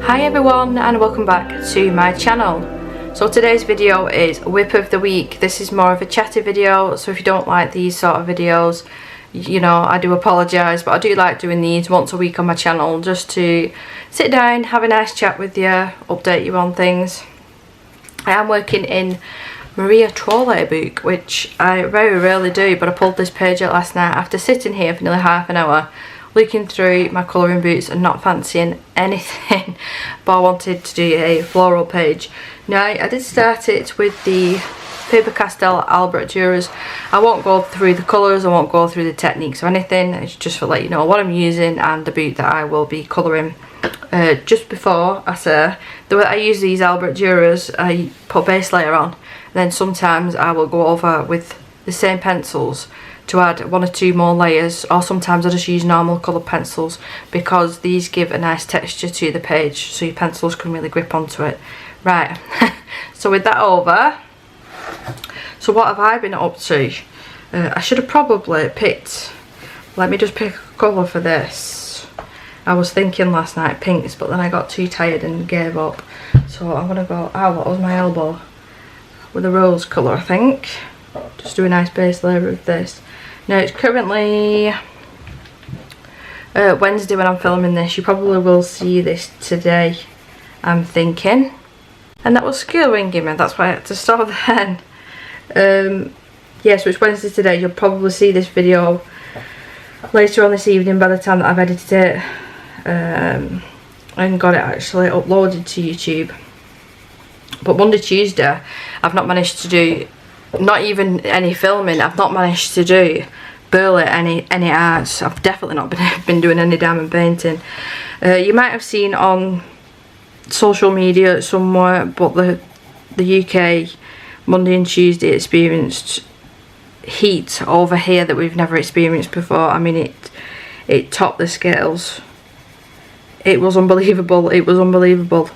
Hi everyone and welcome back to my channel. So today's video is WIP of the week. This is more of a chatty video, so if you don't like these sort of videos, you know, I do apologise, but I do like doing these once a week on my channel just to sit down, have a nice chat with you, update you on things. I am working in Maria Trolle book, which I very rarely do, but I pulled this page out last night after sitting here for nearly half an hour looking through my colouring books and not fancying anything, but I wanted to do a floral page. Now I did start it with the Faber-Castell Albrecht Dürer. I won't go through the colours, I won't go through the techniques or anything, it's just for let you know what I'm using and the book that I will be colouring. Just before I say, the way I use these Albrecht Dürers, I put base layer on, and then sometimes I will go over with the same pencils to add one or two more layers, or sometimes I just use normal coloured pencils because these give a nice texture to the page so your pencils can really grip onto it. Right, so with that over, so what have I been up to? I should have probably picked, let me just pick a colour for this. I was thinking last night pinks, but then I got too tired and gave up. So I'm going to go, what was my elbow? With a rose colour, I think. Just do a nice base layer of this. Now it's currently Wednesday when I'm filming this. You probably will see this today, I'm thinking. And that was school ringing me, that's why I had to stop then. Yeah, so it's Wednesday today. You'll probably see this video later on this evening by the time that I've edited it and got it actually uploaded to YouTube. But Monday, Tuesday, I've not managed to do, not even any filming, I've not managed to do barely any arts. I've definitely not been doing any diamond painting. You might have seen on social media somewhere, but the UK Monday and Tuesday experienced heat over here that we've never experienced before. I mean, it topped the scales. It was unbelievable. It was unbelievable.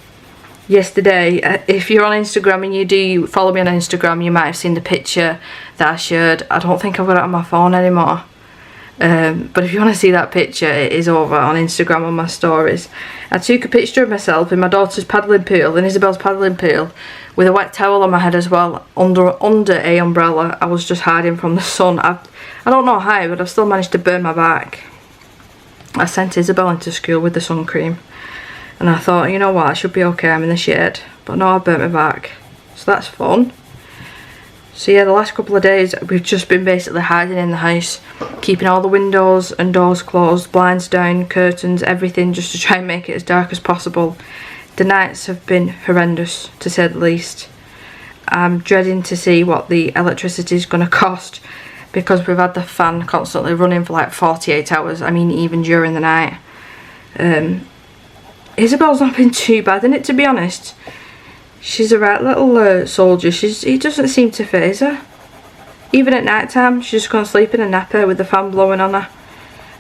Yesterday, if you're on Instagram and you do follow me on Instagram, you might have seen the picture that I shared. I don't think I've got it on my phone anymore, but if you want to see that picture, it is over on Instagram on my stories. I took a picture of myself in my daughter's paddling pool, in Isabel's paddling pool, with a wet towel on my head as well, under a umbrella. I was just hiding from the sun. I don't know how, but I've still managed to burn my back. I sent Isabel into school with the sun cream. And I thought, you know what, I should be okay, I'm in the shade. But no, I burnt my back. So that's fun. So yeah, the last couple of days we've just been basically hiding in the house, keeping all the windows and doors closed, blinds down, curtains, everything, just to try and make it as dark as possible. The nights have been horrendous, to say the least. I'm dreading to see what the electricity is going to cost, because we've had the fan constantly running for like 48 hours, I mean even during the night. Isabel's not been too bad in it, to be honest. She's a right little soldier. He doesn't seem to faze her. Even at night time, she's just going to sleep in a napper with the fan blowing on her.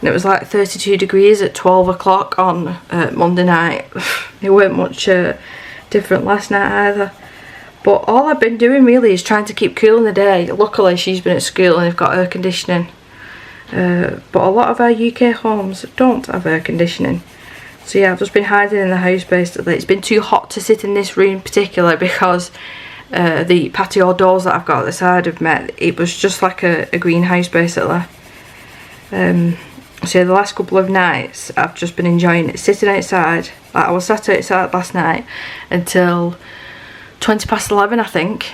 And it was like 32 degrees at 12 o'clock on Monday night. It weren't much different last night either. But all I've been doing really is trying to keep cool in the day. Luckily she's been at school and they've got air conditioning. But a lot of our UK homes don't have air conditioning. So yeah, I've just been hiding in the house basically. It's been too hot to sit in this room in particular because the patio doors that I've got at the side of me, it was just like a greenhouse basically. So yeah, the last couple of nights I've just been enjoying it, sitting outside. Like I was sat outside last night until 20 past 11 I think.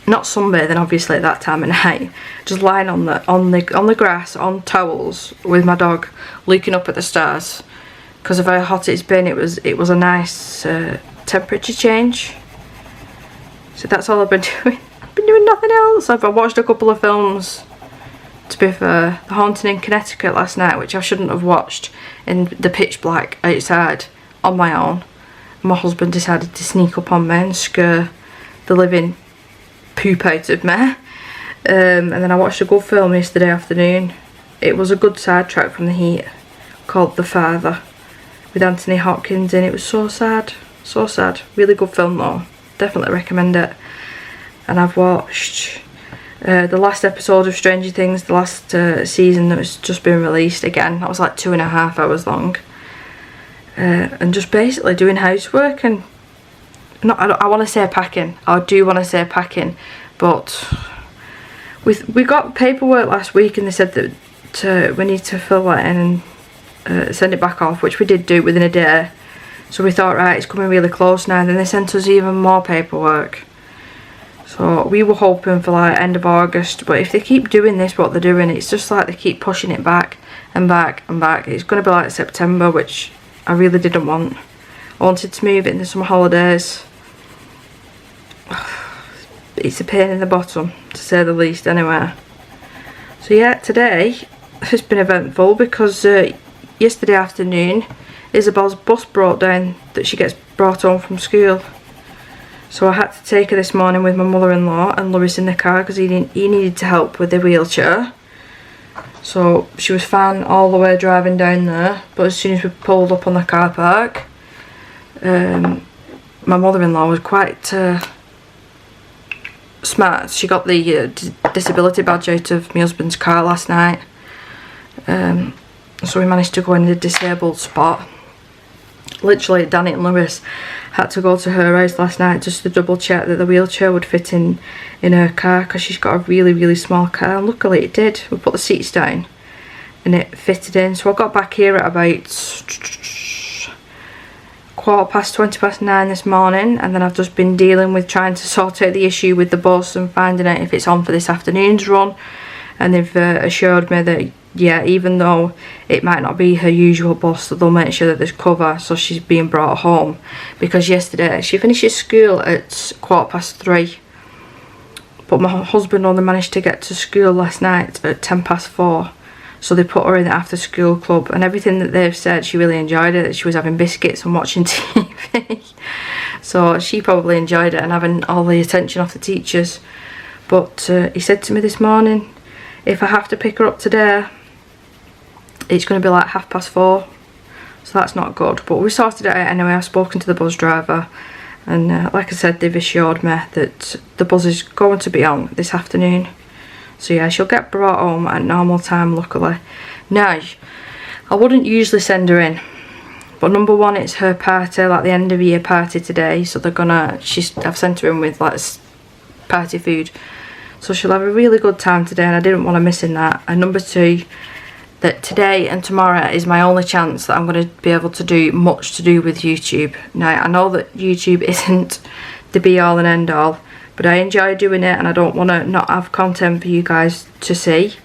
Not sunbathing obviously at that time of night, just lying on the grass on towels with my dog, looking up at the stars because of how hot it's been. It was a nice temperature change. So that's all I've been doing. I've been doing nothing else. I've watched a couple of films, to be fair. The Haunting in Connecticut last night, which I shouldn't have watched in the pitch black outside on my own. My husband decided to sneak up on me and scare the living poop out of me. And then I watched a good film yesterday afternoon. It was a good sidetrack from the heat, called The Father, with Anthony Hopkins, and it was so sad, so sad. Really good film though, definitely recommend it. And I've watched the last episode of Stranger Things, the last season that was just been released again. That was like 2.5 hours long. and just basically doing housework and I want to say packing. I do want to say packing, but we got paperwork last week and they said that we need to fill that in and send it back off, which we did do within a day. So we thought, right, it's coming really close now. And then they sent us even more paperwork. So we were hoping for like end of August, but if they keep doing this, what they're doing, it's just like they keep pushing it back and back and back. It's going to be like September, which I really didn't want. I wanted to move it into some holidays. It's a pain in the bottom, to say the least, anyway. So yeah, today has been eventful because yesterday afternoon Isabel's bus broke down that she gets brought home from school. So I had to take her this morning with my mother-in-law and Lewis in the car because he needed to help with the wheelchair. So she was fine all the way driving down there, but as soon as we pulled up on the car park, my mother-in-law was quite smart. She got the disability badge out of my husband's car last night, so we managed to go in the disabled spot. Literally, Danny and Lewis had to go to her house last night just to double check that the wheelchair would fit in her car, because she's got a really small car, and luckily it did. We put the seats down and it fitted in. So I got back here at about 9:15 this morning, and then I've just been dealing with trying to sort out the issue with the bus and finding out if it's on for this afternoon's run. And they've assured me that yeah, even though it might not be her usual bus, that they'll make sure that there's cover, so she's being brought home. Because yesterday she finishes school at 3:15, but my husband only managed to get to school last night at 4:10. So they put her in the after school club, and everything that they've said, she really enjoyed it. That she was having biscuits and watching TV. So she probably enjoyed it and having all the attention off the teachers. But he said to me this morning, if I have to pick her up today, it's going to be like 4:30. So that's not good. But we sorted it out anyway. I've spoken to the bus driver, and like I said, they've assured me that the bus is going to be on this afternoon. So yeah, she'll get brought home at normal time, luckily. Now, I wouldn't usually send her in, but number one, it's her party, like the end of year party today. So they're gonna, I've sent her in with like party food. So she'll have a really good time today, and I didn't want her missing that. And number two, that today and tomorrow is my only chance that I'm going to be able to do much to do with YouTube. Now, I know that YouTube isn't the be all and end all, but I enjoy doing it, and I don't want to not have content for you guys to see.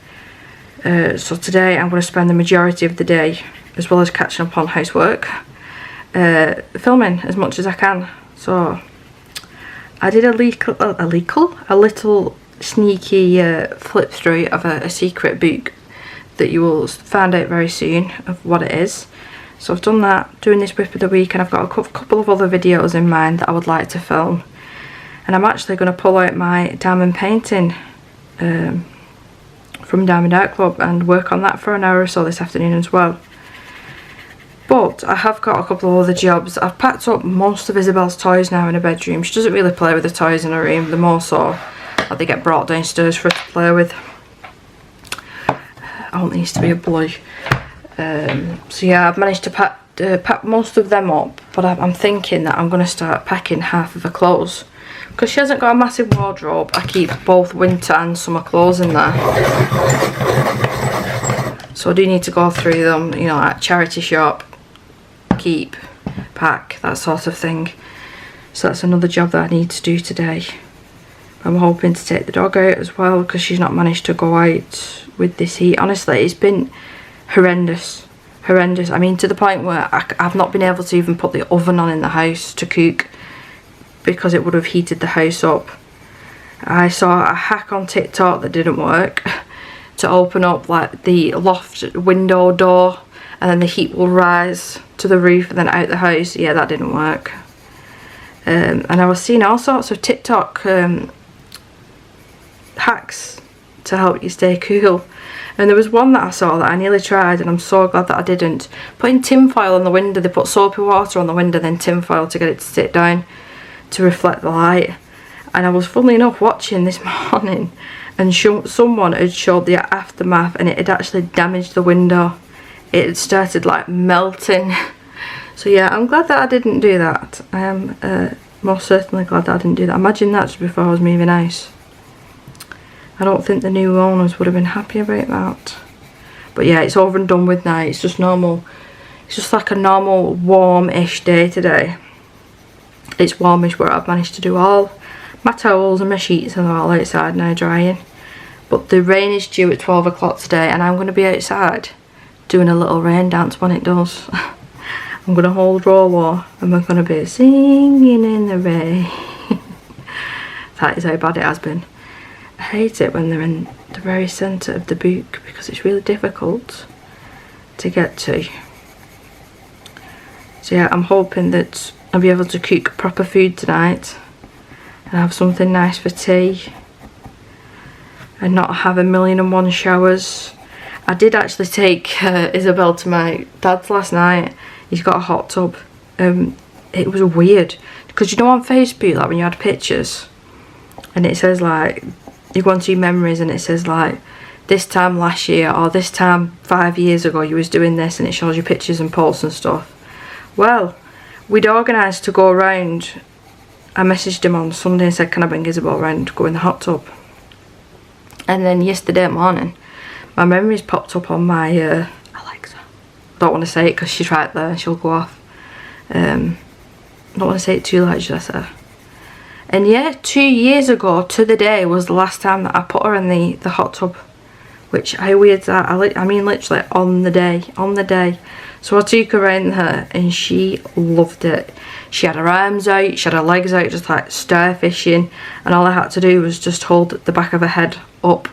So today I'm going to spend the majority of the day, as well as catching up on housework, filming as much as I can. So I did a little sneaky flip through of a secret book that you will find out very soon of what it is. So I've done that, doing this WIP of the week, and I've got a couple of other videos in mind that I would like to film. And I'm actually going to pull out my diamond painting from Diamond Art Club and work on that for an hour or so this afternoon as well. But I have got a couple of other jobs. I've packed up most of Isabel's toys now in her bedroom. She doesn't really play with the toys in her room, the more so that they get brought downstairs for her to play with. I want these to be a blue. So yeah, I've managed to pack most of them up, but I'm thinking that I'm going to start packing half of her clothes. Because she hasn't got a massive wardrobe, I keep both winter and summer clothes in there. So I do need to go through them, you know, at charity shop, keep, pack, that sort of thing. So that's another job that I need to do today. I'm hoping to take the dog out as well, because she's not managed to go out with this heat. Honestly, it's been horrendous. I mean, to the point where I've not been able to even put the oven on in the house to cook, because it would have heated the house up. I saw a hack on TikTok that didn't work, to open up like the loft window door, and then the heat will rise to the roof and then out the house. Yeah, that didn't work. And I was seeing all sorts of TikTok hacks to help you stay cool. And there was one that I saw that I nearly tried, and I'm so glad that I didn't. Putting tin foil on the window, they put soapy water on the window, then tin foil to get it to sit down to reflect the light. And I was, funnily enough, watching this morning, and someone had showed the aftermath, and it had actually damaged the window. It had started like melting. So yeah, I'm glad that I didn't do that. I am most certainly glad that I didn't do that. Imagine that just before I was moving house. I don't think the new owners would have been happy about that. But yeah, it's over and done with now. It's just normal. It's just like a normal warm-ish day today. It's warmish where I've managed to do all my towels and my sheets and all outside now drying. But the rain is due at 12 o'clock today, and I'm going to be outside doing a little rain dance when it does. I'm going to hold Raw and we're going to be singing in the rain. That is how bad it has been. I hate it when they're in the very centre of the book because it's really difficult to get to. So yeah, I'm hoping that I'll be able to cook proper food tonight and have something nice for tea and not have 1,000,001 showers. I did actually take Isabel to my dad's last night. He's got a hot tub. It was weird because you know on Facebook, like when you had pictures and it says like you go into your memories and it says like this time last year or this time 5 years ago you was doing this, and it shows you pictures and posts and stuff. Well, we'd organised to go around. I messaged him on Sunday and said, can I bring Isabel around to go in the hot tub? And then yesterday morning my memories popped up on my Alexa. I don't want to say it because she's right there and she'll go off. I don't want to say it too loud, should I say? And yeah, 2 years ago to the day was the last time that I put her in the hot tub. Which, how weird that? I mean literally on the day. So I took her around there and she loved it. She had her arms out, she had her legs out, just like star fishing, and all I had to do was just hold the back of her head up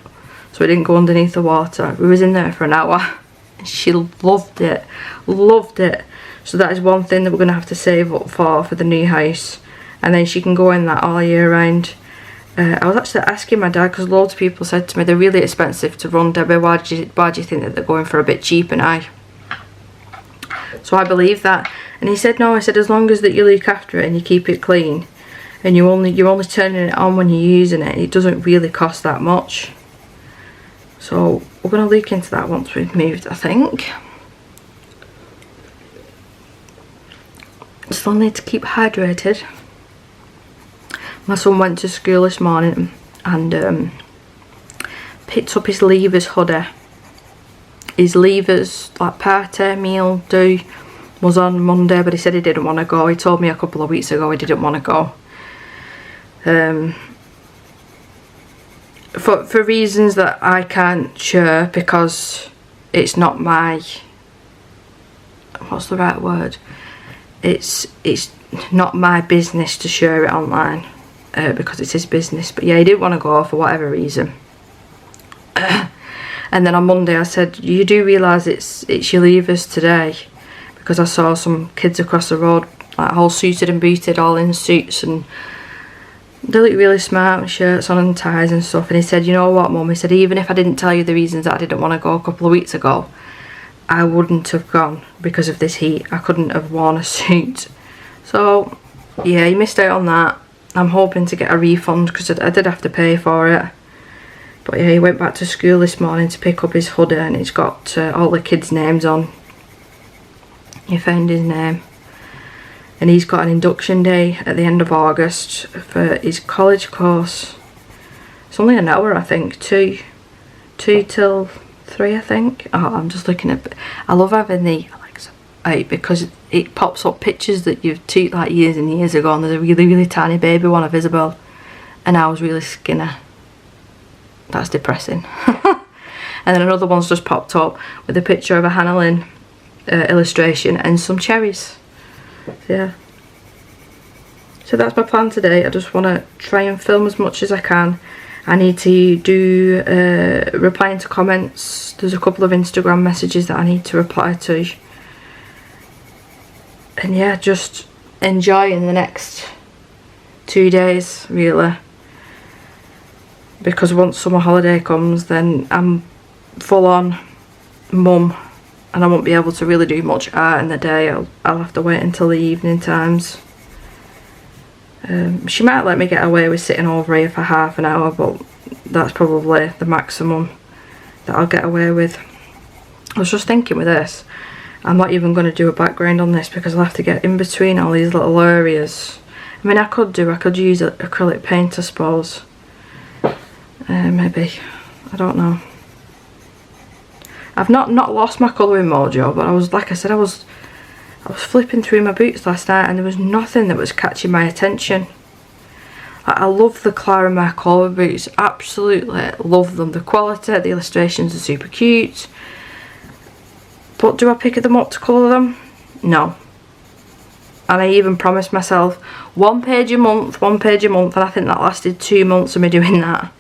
so it didn't go underneath the water. We was in there for an hour. She loved it. So that is one thing that we're going to have to save up for the new house, and then she can go in that all year round. I was actually asking my dad because loads of people said to me they're really expensive to run, Debbie. Why do you think that they're going for a bit cheaper now? So I believe that, and he said no. I said as long as that you look after it and you keep it clean, and you're only turning it on when you're using it, it doesn't really cost that much. So we're going to look into that once we've moved, I think. Still need to keep hydrated. My son went to school this morning and picked up his leavers hoodie. His leavers, like party meal do, was on Monday, but he said he didn't want to go. He told me a couple of weeks ago he didn't want to go. For reasons that I can't share, because it's not my, what's the right word? It's not my business to share it online. Because it's his business. But yeah, he didn't want to go for whatever reason. And then on Monday I said, you do realise it's your leavers today? Because I saw some kids across the road like all suited and booted, all in suits, and they look really smart with shirts on and ties and stuff. And he said, you know what, Mum, he said, even if I didn't tell you the reasons that I didn't want to go a couple of weeks ago, I wouldn't have gone because of this heat. I couldn't have worn a suit. So yeah, he missed out on that. I'm hoping to get a refund because I did have to pay for it. But yeah, he went back to school this morning to pick up his hoodie, and it's got all the kids' names on. He found his name. And he's got an induction day at the end of August for his college course. It's only an hour, I think. 2 till 3, I think. Oh, I'm just looking at... I love having the Alexa out because it pops up pictures that you've took like years and years ago, and there's a really tiny baby one of Isabel, and I was really skinny. That's depressing. And then another one's just popped up with a picture of a Hannah Lynn illustration and some cherries. Yeah. So that's my plan today. I just want to try and film as much as I can. I need to do replying to comments. There's a couple of Instagram messages that I need to reply to. And yeah, just enjoying the next 2 days, really. Because once summer holiday comes, then I'm full on mum, and I won't be able to really do much art in the day. I'll have to wait until the evening times. She might let me get away with sitting over here for half an hour, but that's probably the maximum that I'll get away with. I was just thinking with this, I'm not even going to do a background on this because I'll have to get in between all these little areas. I mean, I could use acrylic paint, I suppose. Maybe. I don't know. I've not lost my colouring mojo, but I was, like I said, I was flipping through my books last night and there was nothing that was catching my attention. I love the Clara Markova boots, absolutely love them. The quality, the illustrations are super cute. But do I pick them up to colour them? No. And I even promised myself 1 page a month, and I think that lasted 2 months of me doing that.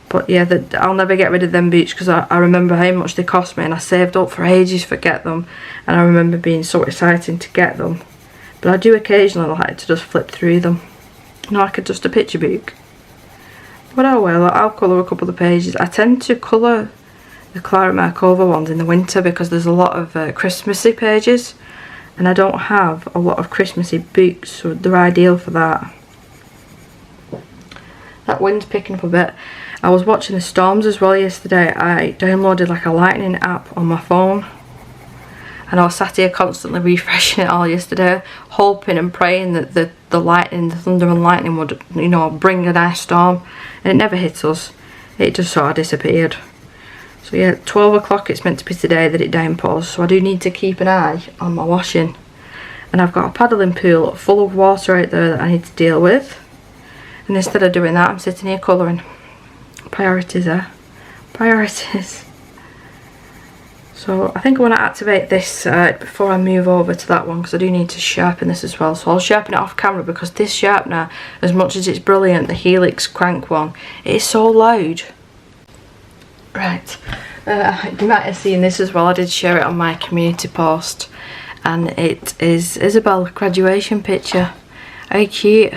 But yeah, I'll never get rid of them boots because I remember how much they cost me and I saved up for ages to get them. And I remember being so exciting to get them. But I do occasionally like to just flip through them. You know, like just a picture book. But oh well, I'll colour a couple of pages. I tend to colour the Clara Markova ones in the winter because there's a lot of Christmassy pages. And I don't have a lot of Christmassy books, so they're ideal for that. That wind's picking up a bit. I was watching the storms as well yesterday. I downloaded like a lightning app on my phone. And I was sat here constantly refreshing it all yesterday, hoping and praying that the lightning, the thunder and lightning would, you know, bring a nice storm. And it never hit us. It just sort of disappeared. So yeah, 12 o'clock it's meant to be today that it downpours. So I do need to keep an eye on my washing. And I've got a paddling pool full of water out there that I need to deal with. And instead of doing that, I'm sitting here colouring. Priorities, priorities. So I think I want to activate this side before I move over to that one because I do need to sharpen this as well. So I'll sharpen it off camera because this sharpener, as much as it's brilliant, the Helix crank one, it is so loud. Right, you might have seen this as well. I did share it on my community post and it is Isabel's graduation picture. How cute.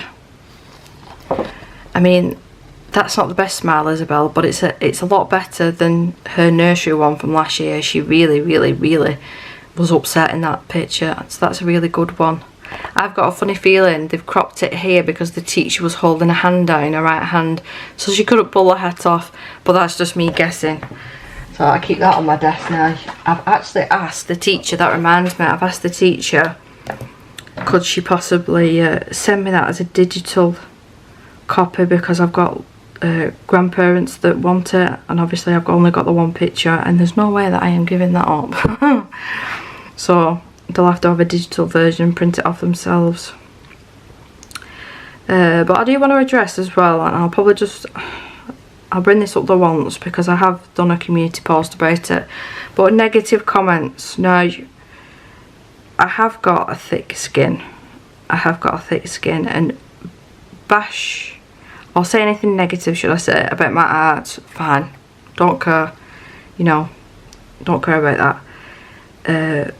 I mean, that's not the best smile, Isabel, but it's a lot better than her nursery one from last year. She really was upset in that picture, so that's a really good one. I've got a funny feeling they've cropped it here because the teacher was holding a hand down, her right hand, so she couldn't pull her hat off, but that's just me guessing. So I keep that on my desk now. I've actually asked the teacher, that reminds me, I've asked the teacher, could she possibly send me that as a digital copy because I've got grandparents that want it, and obviously I've only got the one picture and there's no way that I am giving that up. So they'll have to have a digital version and print it off themselves. But I do want to address as well, and I'll probably I'll bring this up the once because I have done a community post about it, but negative comments. Now, I have got a thick skin. And bash or say anything negative, should I say, about my art, fine, don't care, you know, don't care about that.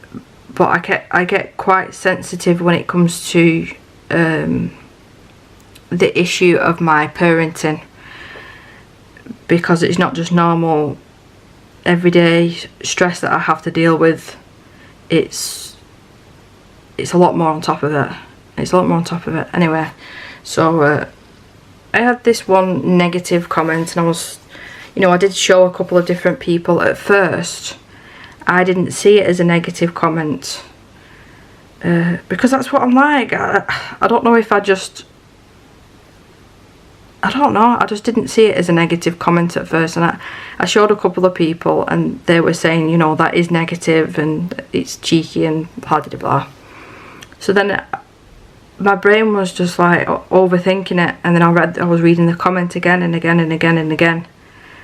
But I get quite sensitive when it comes to the issue of my parenting, because it's not just normal everyday stress that I have to deal with. It's a lot more on top of it. Anyway, so I had this one negative comment, and I did show a couple of different people. At first I didn't see it as a negative comment because that's what I'm like. I don't know if I just didn't see it as a negative comment at first, and I showed a couple of people and they were saying, you know, that is negative and it's cheeky and blah blah blah. So then my brain was just like overthinking it, and then I was reading the comment again and again and again and again,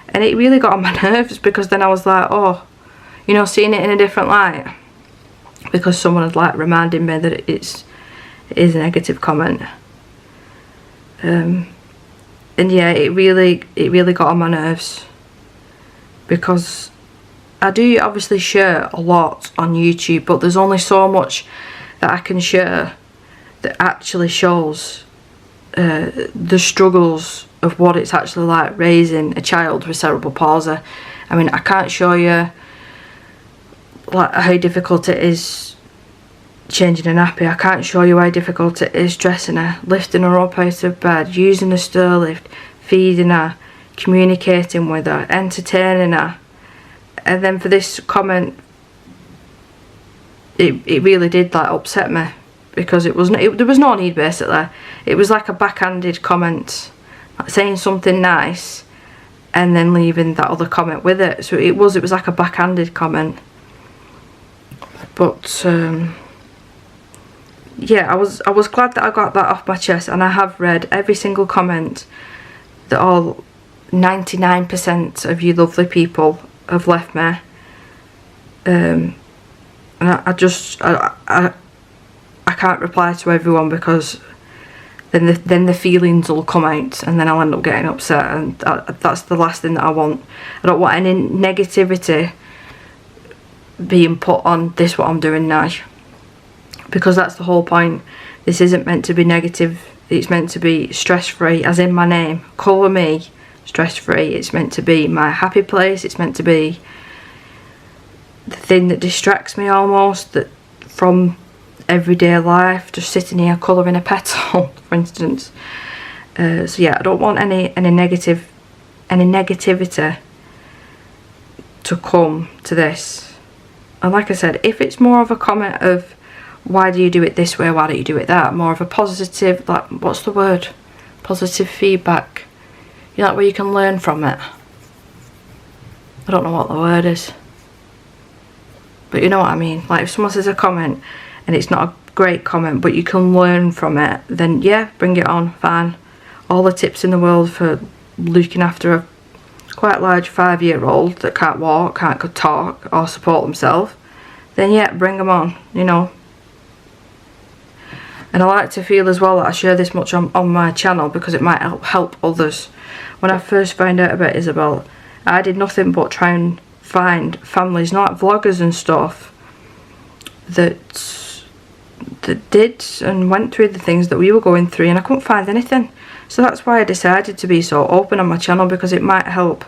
and it really got on my nerves because then I was like, oh, you know, seeing it in a different light because someone had like reminded me that it is a negative comment. And yeah, it really got on my nerves because I do obviously share a lot on YouTube, but there's only so much that I can share that actually shows the struggles of what it's actually like raising a child with cerebral palsy. I mean, I can't show you like how difficult it is changing a nappy. I can't show you how difficult it is dressing her, lifting her up out of bed, using a stir lift, feeding her, communicating with her, entertaining her. And then for this comment it really did like upset me, because there was no need basically. It was like a backhanded comment, like saying something nice and then leaving that other comment with it. So it was like a backhanded comment. But yeah, I was glad that I got that off my chest, and I have read every single comment that all 99% of you lovely people have left me. And I can't reply to everyone, because then the feelings will come out, and then I'll end up getting upset, and that's the last thing that I want. I don't want any negativity being put on this what I'm doing now, because that's the whole point. This isn't meant to be negative, it's meant to be stress-free, as in my name, Colour Me Stress-Free. It's meant to be my happy place. It's meant to be the thing that distracts me almost from everyday life, just sitting here colouring a petal, for instance. So yeah, I don't want any negativity to come to this. And like I said, if it's more of a comment of why do you do it this way, why don't you do it that, more of a positive, like, what's the word, positive feedback, you know, like where you can learn from it. I don't know what the word is, but you know what I mean. Like if someone says a comment and it's not a great comment but you can learn from it, then yeah, bring it on, fine. All the tips in the world for looking after a quite large 5-year-old that can't walk, can't talk or support themselves, then yeah, bring them on, you know. And I like to feel as well that I share this much on my channel, because it might help others. When I first found out about Isabel, I did nothing but try and find families, not vloggers and stuff, that did and went through the things that we were going through, and I couldn't find anything. So that's why I decided to be so open on my channel, because it might help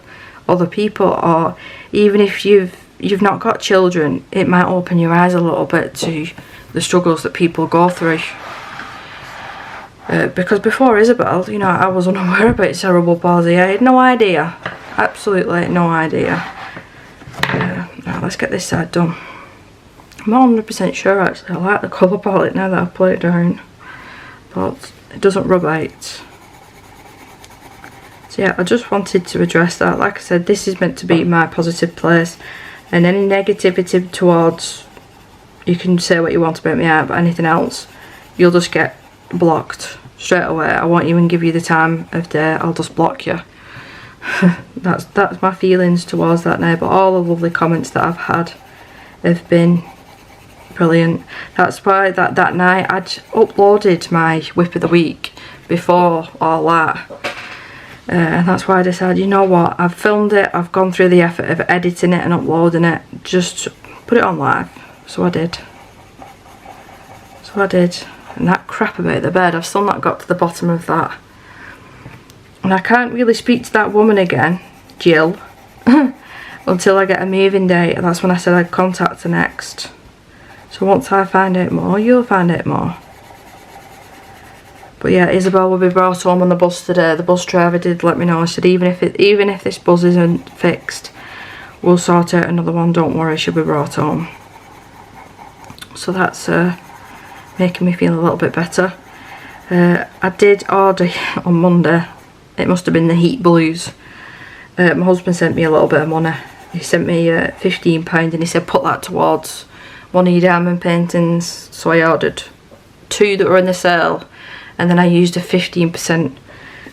other people, or even if you've not got children, it might open your eyes a little bit to the struggles that people go through. Because before Isabel, you know, I was unaware about cerebral palsy. I had no idea, absolutely no idea. Now let's get this side done. I'm not 100% sure actually. I like the colour palette now that I've put it down, but it doesn't rub out. So yeah, I just wanted to address that. Like I said, this is meant to be my positive place, and any negativity towards, you can say what you want about me out, but anything else, you'll just get blocked straight away. I won't even give you the time of day, I'll just block you. that's my feelings towards that now. But all the lovely comments that I've had have been brilliant. That's why that night I'd uploaded my WIP of the week before all that, and that's why I decided, you know what, I've filmed it, I've gone through the effort of editing it and uploading it, just put it on live. So I did. And that crap about the bed, I've still not got to the bottom of that. And I can't really speak to that woman again, Jill, until I get a moving date. And that's when I said I'd contact her next. So once I find out more, you'll find out more. But yeah, Isabel will be brought home on the bus today. The bus driver did let me know. I said even if this bus isn't fixed, we'll sort out another one. Don't worry, she'll be brought home. So that's making me feel a little bit better. I did order on Monday, it must have been the heat blues. My husband sent me a little bit of money. He sent me £15 and he said put that towards one of your diamond paintings. So I ordered 2 that were in the sale, and then I used a 15%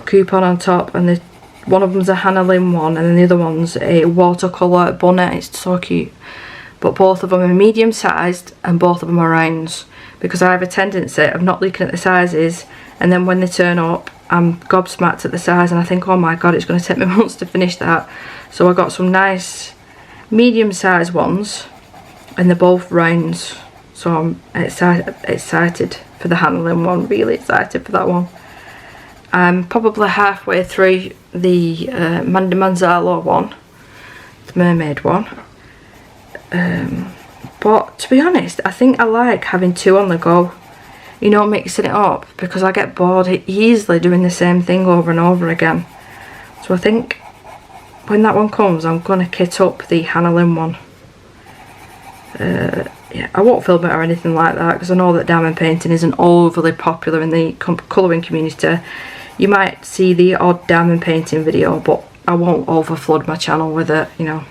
coupon on top, and one of them's a Hannah Lynn one and then the other one's a watercolour bunny. It's so cute. But both of them are medium sized and both of them are rounds, because I have a tendency of not looking at the sizes, and then when they turn up I'm gobsmacked at the size and I think, oh my god, it's going to take me months to finish that. So I got some nice medium sized ones and they're both rounds, so I'm excited for the Hannah Lynn one, really excited for that one. I'm probably halfway through the Mandy Manzalo one, the mermaid one. But to be honest, I think I like having 2 on the go, you know, mixing it up, because I get bored easily doing the same thing over and over again. So I think when that one comes, I'm going to kit up the Hannah Lynn one. Yeah, I won't film it or anything like that because I know that diamond painting isn't overly popular in the colouring community. You might see the odd diamond painting video, but I won't overflood my channel with it, you know.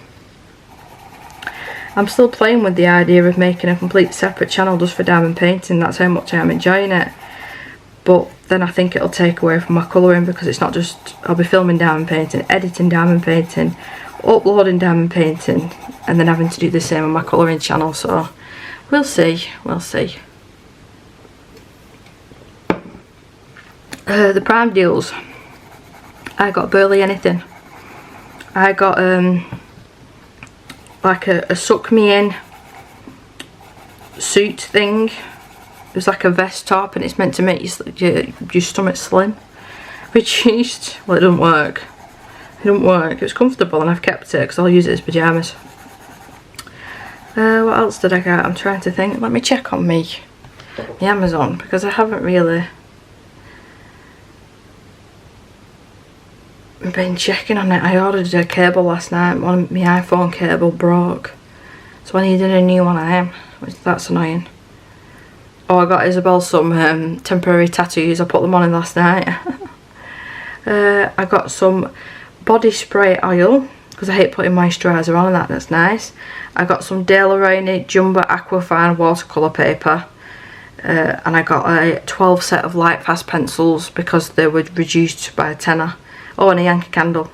I'm still playing with the idea of making a complete separate channel just for diamond painting. That's how much I'm enjoying it. But then I think it'll take away from my colouring because it's not just, I'll be filming diamond painting, editing diamond painting, uploading diamond painting, and then having to do the same on my colouring channel. So we'll see, we'll see. The Prime deals, I got barely anything. I got like a suck me in suit thing. It was like a vest top and it's meant to make your stomach slim. Reduced. Well, it doesn't work. It doesn't work. It was comfortable and I've kept it because I'll use it as pyjamas. What else did I get? I'm trying to think. Let me check on the Amazon because I haven't really been checking on it. I ordered a cable last night. My iPhone cable broke, so I needed a new one of them, which that's annoying. Oh, I got Isabel some temporary tattoos. I put them on last night. I got some body spray oil because I hate putting moisturiser on, and that's nice. I got some Dale Rainey Jumbo Aquafine watercolour paper. And I got a 12 set of light fast pencils because they were reduced by a tenner. Oh, and a Yankee candle.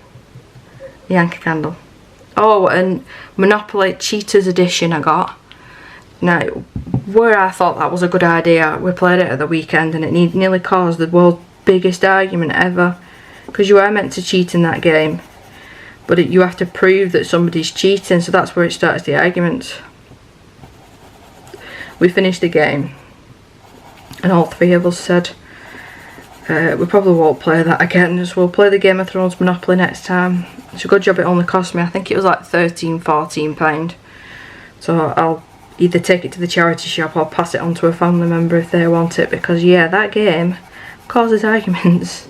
Oh, and Monopoly Cheaters Edition I got. Now, where I thought that was a good idea, we played it at the weekend and it nearly caused the world's biggest argument ever. Because you are meant to cheat in that game, but you have to prove that somebody's cheating, so that's where it starts the argument. We finished the game and all three of us said we probably won't play that again, so we'll play the Game of Thrones Monopoly next time. It's a good job it only cost me, I think it was like £13–14. So I'll either take it to the charity shop or pass it on to a family member if they want it, because yeah, that game causes arguments.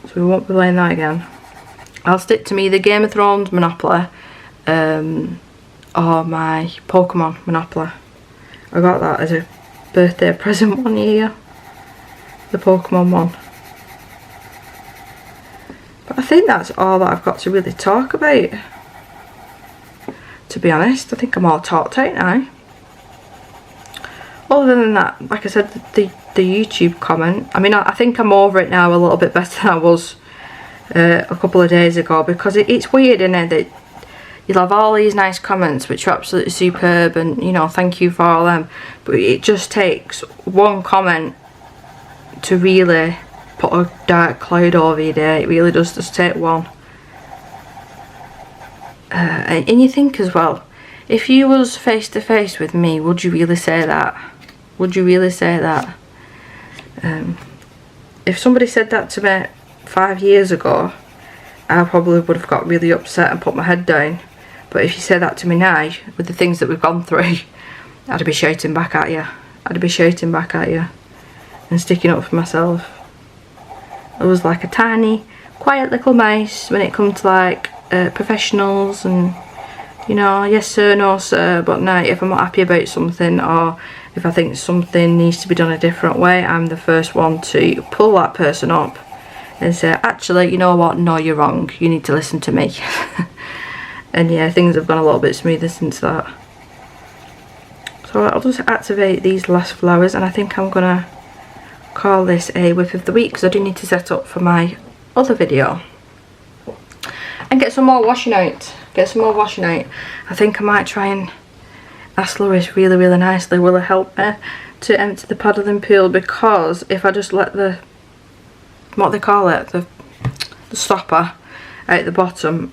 So we won't be playing that again. I'll stick to me the Game of Thrones Monopoly or my Pokemon Monopoly. I got that as a birthday present one year, the Pokemon one. But I think that's all that I've got to really talk about, to be honest. I think I'm all talked out now. Other than that, like I said, the YouTube comment, I mean, I think I'm over it now a little bit better than I was a couple of days ago, because it's weird, isn't it, that you'll have all these nice comments which are absolutely superb and, you know, thank you for all them, but it just takes one comment to really put a dark cloud over your day. It really does just take one. And you think as well, if you was face to face with me, would you really say that? Would you really say that? If somebody said that to me 5 years ago, I probably would have got really upset and put my head down. But if you say that to me now, with the things that we've gone through, I'd be shouting back at you. I'd be shouting back at you and sticking up for myself. I was like a tiny, quiet little mouse when it comes to like professionals and, you know, yes sir, no sir. But now if I'm not happy about something, or if I think something needs to be done a different way, I'm the first one to pull that person up and say, actually, you know what, no, you're wrong, you need to listen to me. And yeah, things have gone a little bit smoother since that. So I'll just activate these last flowers, and I think I'm gonna call this a whip of the week, because I do need to set up for my other video and get some more washing out. I think I might try and ask Loris really nicely, will it help me to empty the paddling pool, because if I just let the, what they call it, the stopper out the bottom,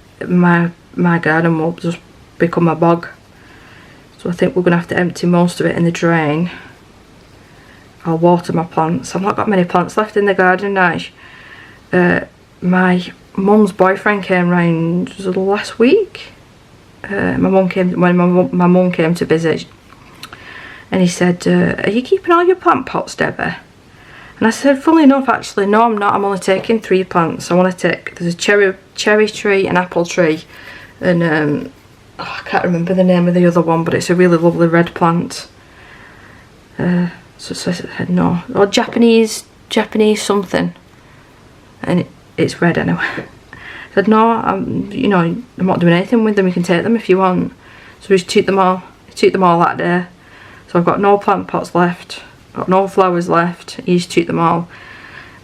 my garden will just become a bog. So I think we're going to have to empty most of it in the drain. I'll water my plants. I've not got many plants left in the garden now. My mum's boyfriend came round last week. When my mum came to visit, and he said, are you keeping all your plant pots, Debbie? And I said, funnily enough, actually, no, I'm not. I'm only taking 3 plants. I want to take, there's a cherry tree, an apple tree, and I can't remember the name of the other one, but it's a really lovely red plant. So I said no, or Japanese something, and it's red anyway. I said no, I'm not doing anything with them. You can take them if you want. So we took them all. He took them all that day. So I've got no plant pots left, got no flowers left. He just took them all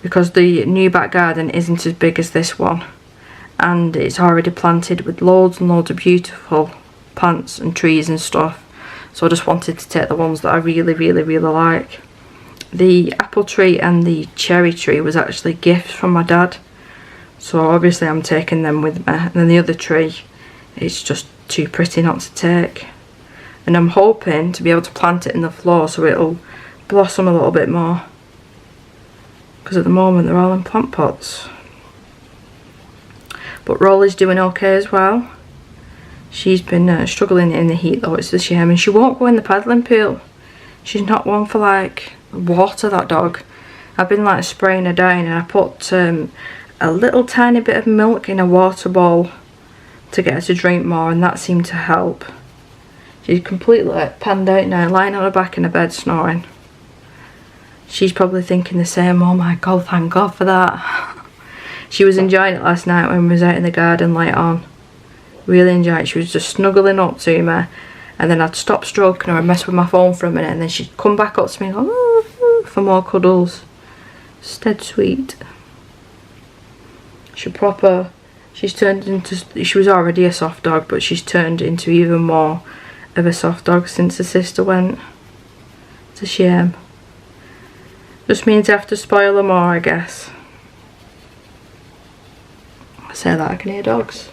because the new back garden isn't as big as this one, and it's already planted with loads and loads of beautiful plants and trees and stuff. So I just wanted to take the ones that I really like. The apple tree and the cherry tree was actually gifts from my dad, so obviously I'm taking them with me. And then the other tree, it's just too pretty not to take, and I'm hoping to be able to plant it in the floor so it'll blossom a little bit more, because at the moment they're all in plant pots. But Rolly's doing okay as well. She's been struggling in the heat though, it's a shame, and she won't go in the paddling pool. She's not one for like water, that dog. I've been like spraying her down, and I put a little tiny bit of milk in a water bowl to get her to drink more, and that seemed to help. She's completely like panned out now, lying on her back in her bed snoring. She's probably thinking the same, oh my god, thank god for that. She was enjoying it last night when we was out in the garden light on. Really enjoyed it. She was just snuggling up to me, and then I'd stop stroking her and mess with my phone for a minute, and then she'd come back up to me and go, "Ooh," for more cuddles. It's dead sweet. She's turned into, she was already a soft dog, but she's turned into even more of a soft dog since her sister went. It's a shame. Just means I have to spoil her more, I guess. I say that, I can hear dogs.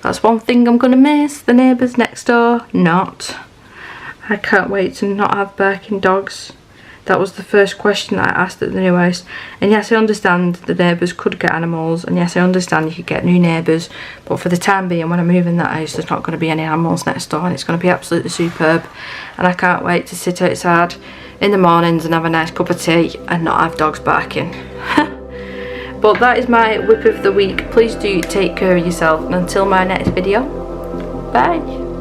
That's one thing I'm gonna miss, the neighbours next door. Not. I can't wait to not have barking dogs. That was the first question I asked at the new house. And yes, I understand the neighbours could get animals, and yes, I understand you could get new neighbours, but for the time being, when I move in that house, there's not going to be any animals next door, and it's going to be absolutely superb. And I can't wait to sit outside in the mornings and have a nice cup of tea and not have dogs barking. But that is my whip of the week. Please do take care of yourself, and until my next video, bye.